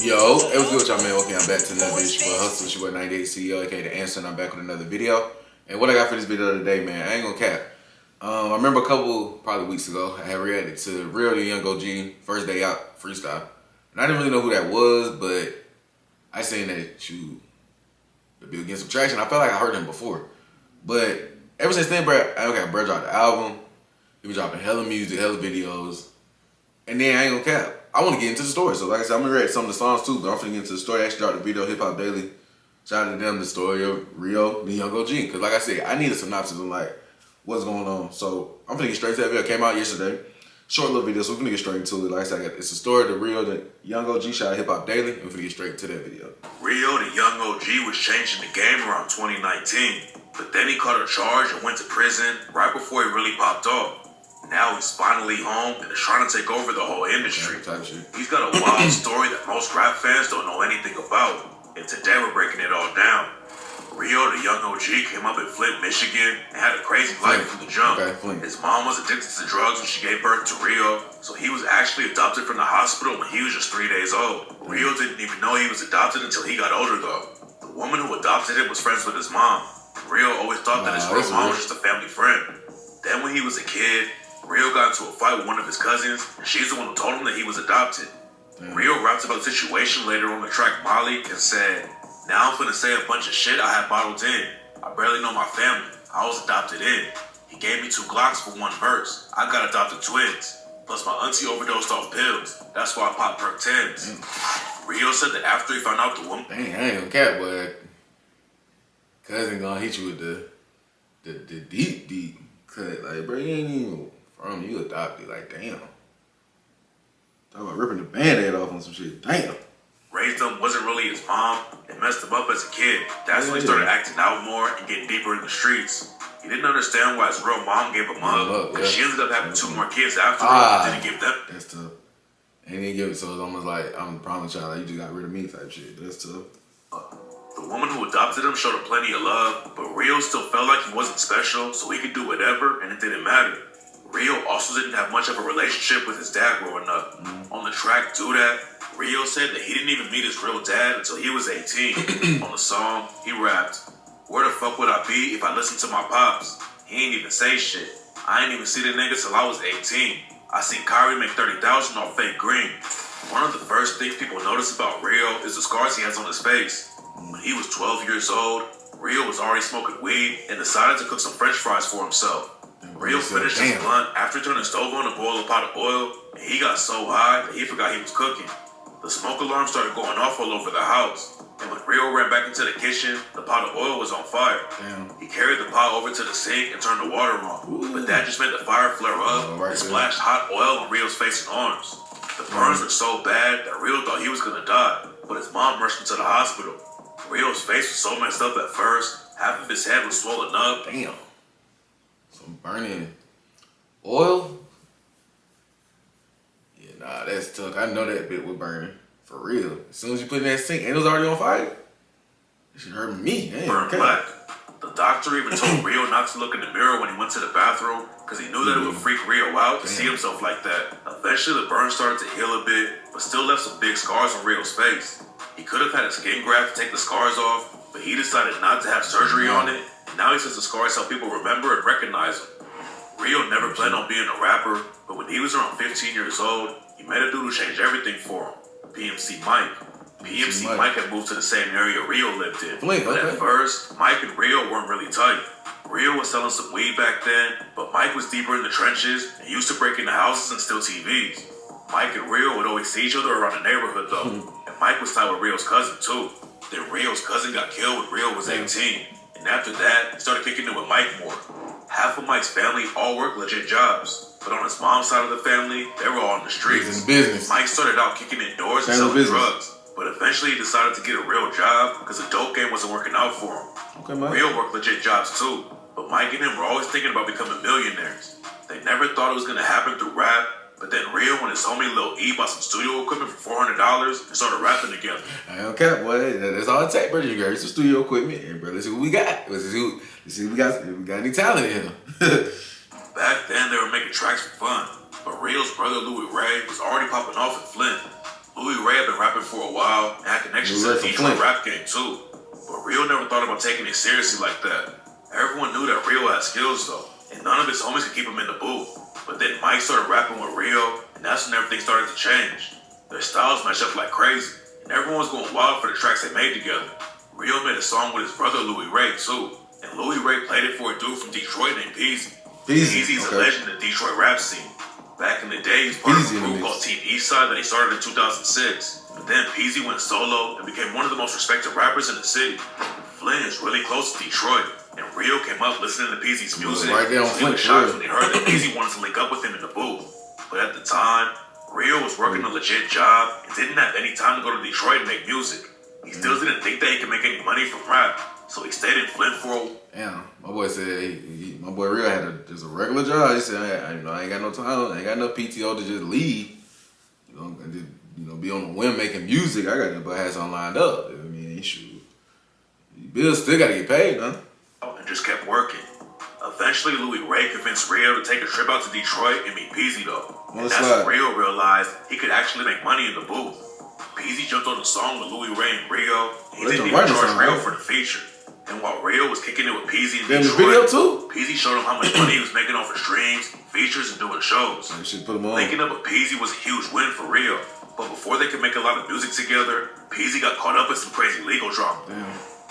Yo, it was good with y'all, man. Okay, I'm back to another video. It's your boy Hustle, it's your boy 98 CEO, aka The Answer, and I'm back with another video. And what I got for this video today, man, I ain't gonna cap. I remember a couple, probably weeks ago, I had reacted to RIO the Young OG, First Day Out freestyle. And I didn't really know who that was, but I seen that the dude getting some traction. I felt like I heard him before. But ever since then, bro dropped the album. He was dropping hella music, hella videos. And then I ain't gonna cap. I want to get into the story. So like I said, I'm gonna read some of the songs too, but I'm finna get into the story. I actually dropped the video, Hip Hop Daily. Shout out to them, the story of RIO, the Young OG. Cause like I said, I need a synopsis of like what's going on. So I'm finna get straight to that video. It came out yesterday. Short little video, so we're finna get straight into it. Like I said, it's a story of the RIO, the Young OG. Shout out Hip Hop Daily. We're finna get straight to that video. RIO, the Young OG, was changing the game around 2019. But then he caught a charge and went to prison right before he really popped off. Now he's finally home and is trying to take over the whole industry. He's got a wild story that most rap fans don't know anything about. And today we're breaking it all down. RIO, the Young OG, came up in Flint, Michigan, and had a crazy life from the jump. His mom was addicted to drugs when she gave birth to RIO, so he was actually adopted from the hospital when he was just 3 days old. RIO didn't even know he was adopted until he got older though. The woman who adopted him was friends with his mom. RIO always thought that his real mom was just a family friend. Then when he was a kid, RIO got into a fight with one of his cousins, and she's the one who told him that he was adopted. RIO raps about the situation later on the track Molly and said, "Now I'm finna say a bunch of shit I had bottled in. I barely know my family. I was adopted in. He gave me 2 Glocks for 1 verse. I got adopted twins. Plus my auntie overdosed off pills. That's why I popped perk 10s. RIO said that after he found out the woman... Dang, I ain't gonna cap, but cousin gonna hit you with the deep cut. Like, bro, you ain't even from you adopted. Like, damn. Talk about ripping the band-aid off on some shit. Damn. Raised him, wasn't really his mom, and messed him up as a kid. That's when he started acting out more and getting deeper in the streets. He didn't understand why his real mom gave him up, because she ended up having 2 more kids after and didn't give them. That's tough. And he didn't give it, so it's almost like, I'm the problem child, like, you just got rid of me type shit. That's tough. The woman who adopted him showed him plenty of love, but RIO still felt like he wasn't special, so he could do whatever, and it didn't matter. RIO also didn't have much of a relationship with his dad growing up. On the track Do That, RIO said that he didn't even meet his real dad until he was 18. On the song, he rapped, "Where the fuck would I be if I listened to my pops? He ain't even say shit. I ain't even see the nigga till I was 18. I seen Kyrie make 30,000 off fake green." One of the first things people notice about RIO is the scars he has on his face. When he was 12 years old, RIO was already smoking weed and decided to cook some french fries for himself. RIO finished his blunt after turning the stove on to boil a pot of oil, and he got so high that he forgot he was cooking. The smoke alarm started going off all over the house, and when RIO ran back into the kitchen, the pot of oil was on fire. He carried the pot over to the sink and turned the water on, but that just made the fire flare up and splashed hot oil on RIO's face and arms. The burns were so bad that RIO thought he was gonna die, but his mom rushed him to the hospital. RIO's face was so messed up at first, half of his head was swollen up. Damn. Some burning oil? Yeah, nah, that's tough. I know that bit was burning. For real. As soon as you put it in that sink and it was already on fire, it should hurt me. Burned black. The doctor even told RIO not to look in the mirror when he went to the bathroom because he knew that it would freak RIO out to see himself like that. Eventually the burn started to heal a bit, but still left some big scars on RIO's face. He could have had a skin graft to take the scars off, but he decided not to have surgery on it, and now he says the scars help people remember and recognize him. RIO never planned on being a rapper, but when he was around 15 years old, he met a dude who changed everything for him, PMC Mike. PMC Mike had moved to the same area RIO lived in, but at first, Mike and RIO weren't really tight. RIO was selling some weed back then, but Mike was deeper in the trenches and used to break into houses and steal TVs. Mike and RIO would always see each other around the neighborhood though, and Mike was tied with RIO's cousin too. Then RIO's cousin got killed when RIO was 18, and after that, he started kicking it with Mike more. Half of Mike's family all worked legit jobs, but on his mom's side of the family, they were all in the streets. Mike started out kicking indoors and selling drugs, but eventually he decided to get a real job because the dope game wasn't working out for him. RIO worked legit jobs too, but Mike and him were always thinking about becoming millionaires. They never thought it was going to happen through rap, but then RIO and his homie Lil E bought some studio equipment for $400 and started rapping together. I don't care, boy. That's all it takes, bro. You got some studio equipment, and bro, let's see what we got. Let's see if we got any talent in here. Back then, they were making tracks for fun, but RIO's brother Louis Ray was already popping off in Flint. Louis Ray had been rapping for a while and had connections to the Detroit rap game too. But Rio never thought about taking it seriously like that. Everyone knew that Rio had skills though, and none of his homies could keep him in the booth. But then Mike started rapping with Rio, and that's when everything started to change. Their styles matched up like crazy, and everyone was going wild for the tracks they made together. Rio made a song with his brother Louis Ray too, and Louis Ray played it for a dude from Detroit named Peasy. Peasy's a legend in the Detroit rap scene. Back in the day, he was part of a group called Team Eastside that he started in 2006. But then Peasy went solo and became one of the most respected rappers in the city. FLINT is really close to Detroit, and Rio came up listening to Peasy's music. Right there on He was shocked when he heard that Peasy wanted to link up with him in the booth. But at the time, Rio was working a legit job and didn't have any time to go to Detroit and make music. He still didn't think that he could make any money from rap, so he stayed in FLINT for a while. Damn, my boy said my boy Rio had just a regular job. He said, I ain't got no time, I ain't got enough PTO to just leave. And just, be on the whim making music. I got to have something lined up. I mean, shoot. Bills still got to get paid, huh? And just kept working. Eventually, Louis Ray convinced Rio to take a trip out to Detroit and meet Peasy though. And that's when Rio realized he could actually make money in the booth. Peasy jumped on the song with Louis Ray and Rio, and he didn't even charge Rio for the feature. And while Rio was kicking it with Peasy in Detroit, the video too? Peasy showed him how much money he was making off of streams, features, and doing shows. Linking up with Peasy was a huge win for Rio. But before they could make a lot of music together, Peasy got caught up in some crazy legal drama.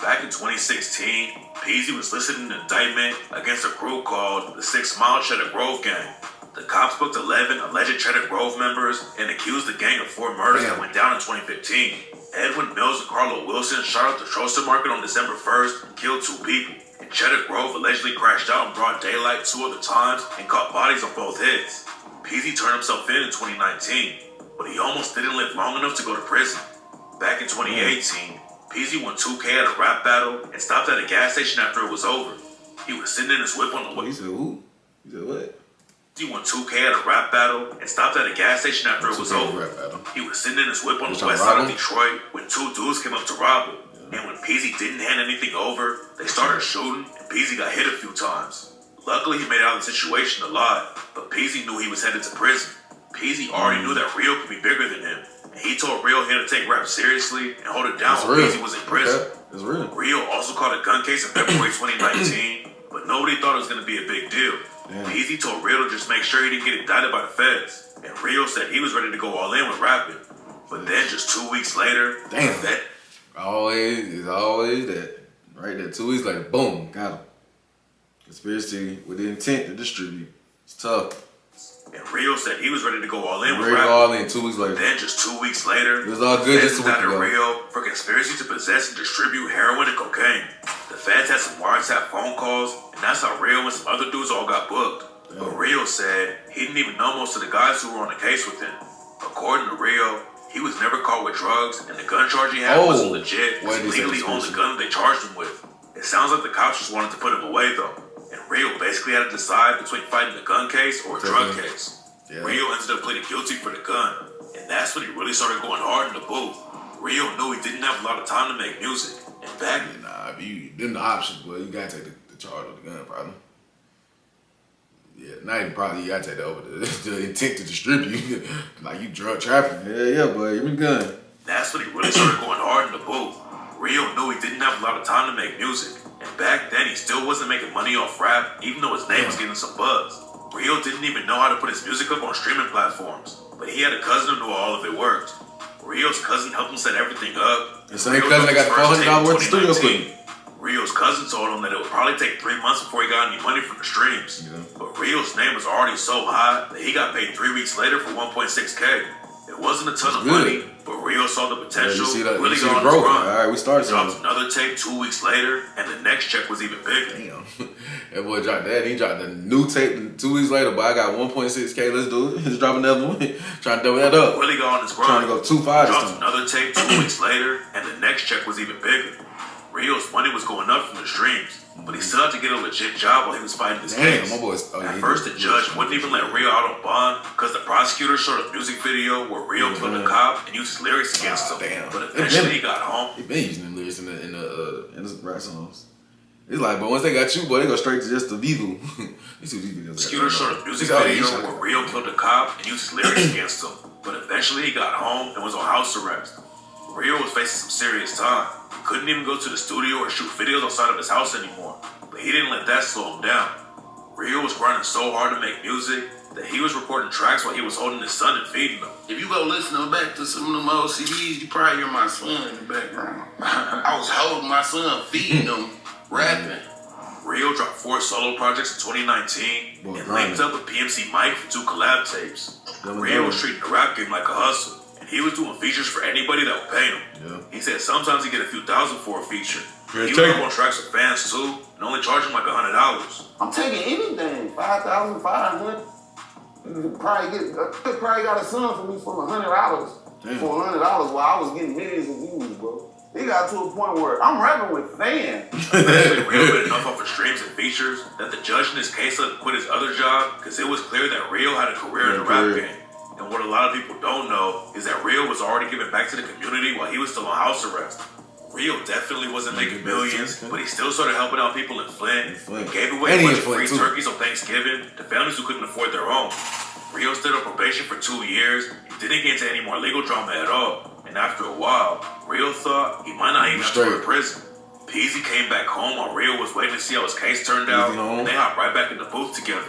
Back in 2016, Peasy was listed in an indictment against a group called the 6 Mile Cheddar Grove Gang. The cops booked 11 alleged Cheddar Grove members and accused the gang of 4 murders that went down in 2015. Edwin Mills and Carlo Wilson shot up the Troster Market on December 1st and killed 2 people. And Cheddar Grove allegedly crashed out in broad daylight 2 other times and caught bodies on both hits. Peasy turned himself in 2019, but he almost didn't live long enough to go to prison. Back in 2018, Peasy won 2K at a rap battle and stopped at a gas station after it was over. He was sitting in his whip on the way. He said who? He said what? He won 2K at a rap battle and stopped at a gas station after it was over. He was sitting in his whip on the west side of Detroit when 2 dudes came up to rob him. And when Peasy didn't hand anything over, they started shooting and Peasy got hit a few times. Luckily, he made it out of the situation alive, but Peasy knew he was headed to prison. Peasy already knew that Rio could be bigger than him, and he told Rio he had to take rap seriously and hold it down while Peasy was in prison. That's real. Rio also caught a gun case in February 2019, but nobody thought it was going to be a big deal. Peasy told Rio to just make sure he didn't get indicted by the feds, and Rio said he was ready to go all in with rapping. But then just 2 weeks later, it's always that. Right there, 2 weeks later, boom, got him. Conspiracy with the intent to distribute. It's tough. And Rio said he was ready to go all in with rapping. All in 2 weeks later. Then just 2 weeks later, it was all good just 2 weeks ago. Rio for conspiracy to possess and distribute heroin and cocaine. The feds had some wiretap phone calls, and that's how Rio and some other dudes all got booked. But Rio said he didn't even know most of the guys who were on the case with him. According to Rio, he was never caught with drugs, and the gun charge he had wasn't legit because he legally owned the gun they charged him with. It sounds like the cops just wanted to put him away though. And Rio basically had to decide between fighting the gun case or a drug case. Rio ended up pleading guilty for the gun, and that's when he really started going hard in the booth. Rio knew he didn't have a lot of time to make music, and back if you didn't the options, but you gotta take the charge of the gun, probably. Yeah, not even probably. You gotta take that over the intent to distribute, like you drug trafficking. Yeah, boy, give me the gun. That's when he really started going hard in the booth. Rio knew he didn't have a lot of time to make music, and back then he still wasn't making money off rap, even though his name was getting some buzz. Rio didn't even know how to put his music up on streaming platforms, but he had a cousin who knew all of it worked. Rio's cousin helped him set everything up. The same cousin that got the $400 worth of studio equipment. Rio's cousin told him that it would probably take 3 months before he got any money from the streams. But Rio's name was already so high that he got paid 3 weeks later for $1.6K. It wasn't a ton of money, but Rio saw the potential, really got on his run. All right, we started. He dropped another tape 2 weeks later, and the next check was even bigger. Damn. That boy dropped that. He dropped a new tape 2 weeks later, but I got 1.6K. Let's do it. Let's drop another one. Trying to double that up. Really got on his grind. Trying to go 2.5 this time. Dropped another tape 2 weeks later, and the next check was even bigger. Rio's money was going up from the streams, but he still had to get a legit job while he was fighting this case. At first, the judge wouldn't even let Rio out on bond because the prosecutor showed a music video where Rio killed a cop and used his lyrics against him. But eventually, he got home. He been using them lyrics in the rap songs. It's like, but once they got you, boy, they go straight to just the legal. You see these videos. Prosecutor showed a music video where Rio killed a cop and used his lyrics against him. but eventually he got home and was on house arrest. Rio was facing some serious time. He couldn't even go to the studio or shoot videos outside of his house anymore, but he didn't let that slow him down. Rio was grinding so hard to make music that he was recording tracks while he was holding his son and feeding him. If you go listen back to some of them old CDs, you probably hear my son in the background. I was holding my son, feeding him, rapping. Rio dropped 4 solo projects in 2019 and linked up with PMC Mike for 2 collab tapes. Rio was treating the rap game like a hustle, and he was doing features for anybody that would pay him. He said sometimes he'd get a few thousand for a feature. He would up on tracks with fans too, and only charging like $100. I'm taking anything, 5,500. You probably got a son for me for $100. For $100 while I was getting millions of views, bro. He got to a point where I'm rapping with fans. Eventually, Rio made enough off of streams and features that the judge in his case let him quit his other job because it was clear that Rio had a career in the rap game. And what a lot of people don't know is that Rio was already giving back to the community while he was still on house arrest. Rio definitely wasn't making millions, but he still started helping out people in Flint. He gave away a bunch of free turkeys on Thanksgiving to families who couldn't afford their own. Rio stayed on probation for 2 years and didn't get into any more legal drama at all. And after a while, Rio thought he might not even have to go to prison. Peasy came back home while Rio was waiting to see how his case turned out, and they hopped right back in the booth together.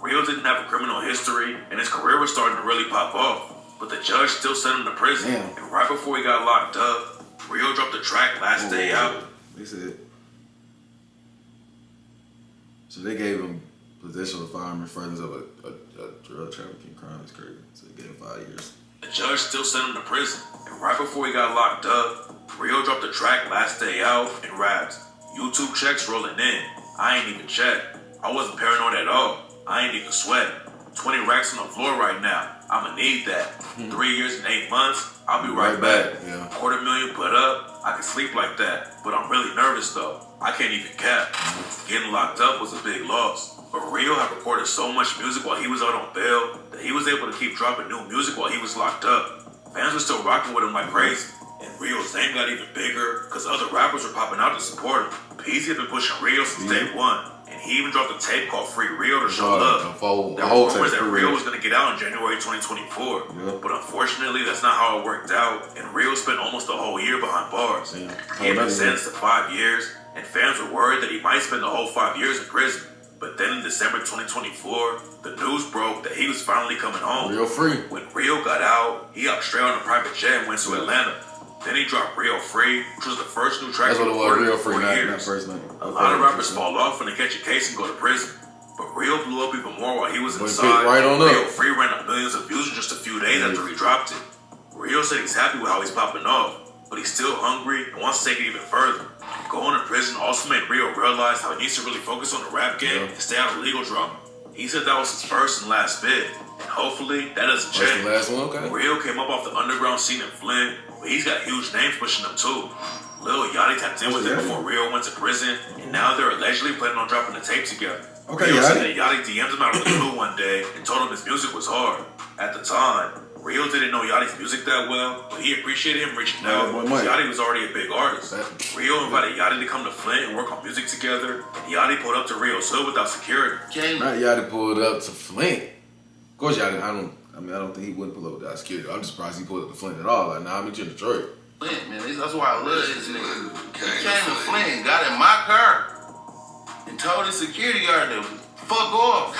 Rio didn't have a criminal history, and his career was starting to really pop off. But the judge still sent him to prison, and right before he got locked up, Rio dropped the track Last Day Out. They said. So they gave him possession of a firearm in furtherance of a drug trafficking crime. It's crazy. So they gave him 5 years. The judge still sent him to prison, and right before he got locked up, Rio dropped the track Last Day Out and raps, YouTube checks rolling in. I ain't even checked. I wasn't paranoid at all. I ain't even sweat. 20 racks on the floor right now. I'ma need that. 3 years and 8 months, I'll be right back. $250,000 put up, I can sleep like that. But I'm really nervous though. I can't even cap. Getting locked up was a big loss. But Rio had recorded so much music while he was out on bail that he was able to keep dropping new music while he was locked up. Fans were still rocking with him like crazy. And Rio's name got even bigger because other rappers were popping out to support him. Peasy had been pushing Rio since day one. And he even dropped a tape called Free Rio to show love. There were rumors that Rio was going to get out in January 2024. But unfortunately, that's not how it worked out. And Rio spent almost a whole year behind bars. He had been sentenced to 5 years. And fans were worried that he might spend the whole 5 years in prison. But then in December 2024, the news broke that he was finally coming home. Rio Free. When Rio got out, he hopped straight on a private jet and went to Atlanta. Then he dropped Rio Free, which was the first new track he recorded in 4 years. A lot of rappers fall off when they catch a case and go to prison. But Rio blew up even more while he was inside. Rio Free ran up millions of views in just a few days after he dropped it. Rio said he's happy with how he's popping off, but he's still hungry and wants to take it even further. Going to prison also made Rio realize how he needs to really focus on the rap game and stay out of legal drama. He said that was his first and last bid, and hopefully that doesn't change. Last one, okay. Rio came up off the underground scene in Flint, but he's got huge names pushing him too. Lil Yachty tapped in with him before Rio went to prison, and now they're allegedly planning on dropping the tape together. Rio said that Yachty DM'd him out of the blue one day and told him his music was hard. At the time, Rio didn't know Yachty's music that well, but he appreciated him reaching out because Yachty was already a big artist. Rio invited Yachty to come to Flint and work on music together, and Yachty pulled up to Rio's hood without security. Not Yachty pulled up to Flint. Of course, Yachty, I don't think he wouldn't pull up without security. I'm just surprised he pulled up to Flint at all. Like, nah, I meet you in Detroit. Flint, man, that's why I love this nigga. He came to Flint, got in my car, and told his security guard to fuck off.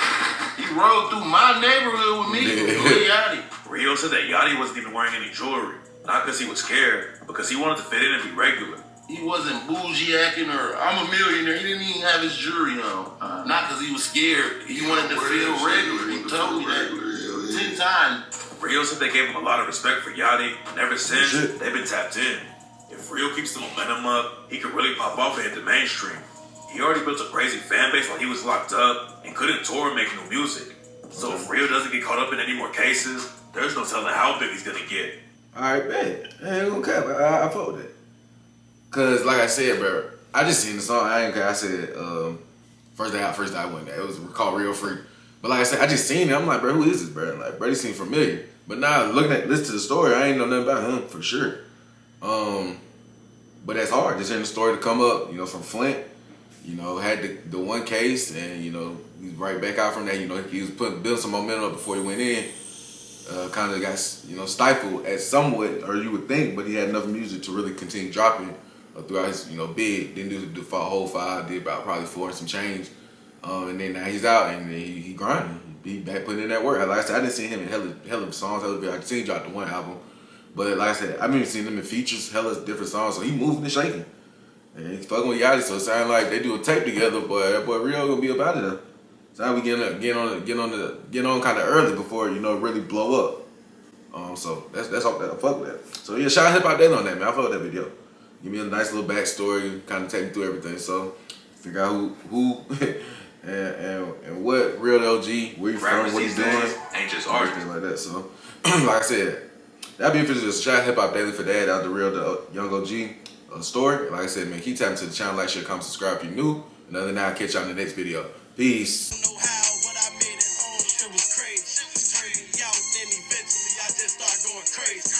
He rode through my neighborhood with me, with Yachty. Rio said that Yachty wasn't even wearing any jewelry. Not because he was scared, because he wanted to fit in and be regular. He wasn't bougie acting or I'm a millionaire. He didn't even have his jewelry on. Not because he was scared. He wanted to feel regular. He told me that 10 times. Rio said they gave him a lot of respect for Yachty, and ever since, they've been tapped in. If Rio keeps the momentum up, he could really pop off and hit the mainstream. He already built a crazy fan base while he was locked up and couldn't tour and make new music. So if Rio doesn't get caught up in any more cases, there's no telling how big he's gonna get. Alright, bet. I ain't gonna cap. I fuck with it. Cause like I said, bro, I just seen the song. I ain't care. I said first day I went there. It was called Rio Free. But like I said, I just seen it. I'm like, bro, who is this, bro? Like, bro, he seemed familiar. But now listen to the story, I ain't know nothing about him for sure. But that's hard. Just hearing the story to come up, from Flint. Had the one case, and he's right back out from that. He was building some momentum up before he went in. kind of got stifled at somewhat, or you would think, but he had enough music to really continue dropping throughout his bid. Didn't do the whole 5, did about probably 4 and some change, and then now he's out and he grinding. He back putting in that work. Like I said, I didn't see him in hella of songs. I seen he dropped the one album, but like I said, I've been seeing him in features, hella different songs. So he moving and shaking, and he's fucking with Yachty. So it sounds like they do a tape together. But that boy Rio gonna be about it. So now we get on kind of early before really blow up. So that's all that I fuck with that. So yeah, shout out Hip Hop Daily on that, man. I fuck with that video. Give me a nice little backstory, kind of take me through everything. So figure out who and what real LG, where you from, what he's doing, ain't just everything like that. So like I said, that'd be interesting. Just shout out Hip Hop Daily for that. Out the real the Young OG story. Like I said, man, keep tapping to the channel, like, share, comment, subscribe if you're new. And other than that, I'll catch y'all in the next video. Peace. Know how what I made at home, shit was crazy. Out, then eventually I just start going crazy.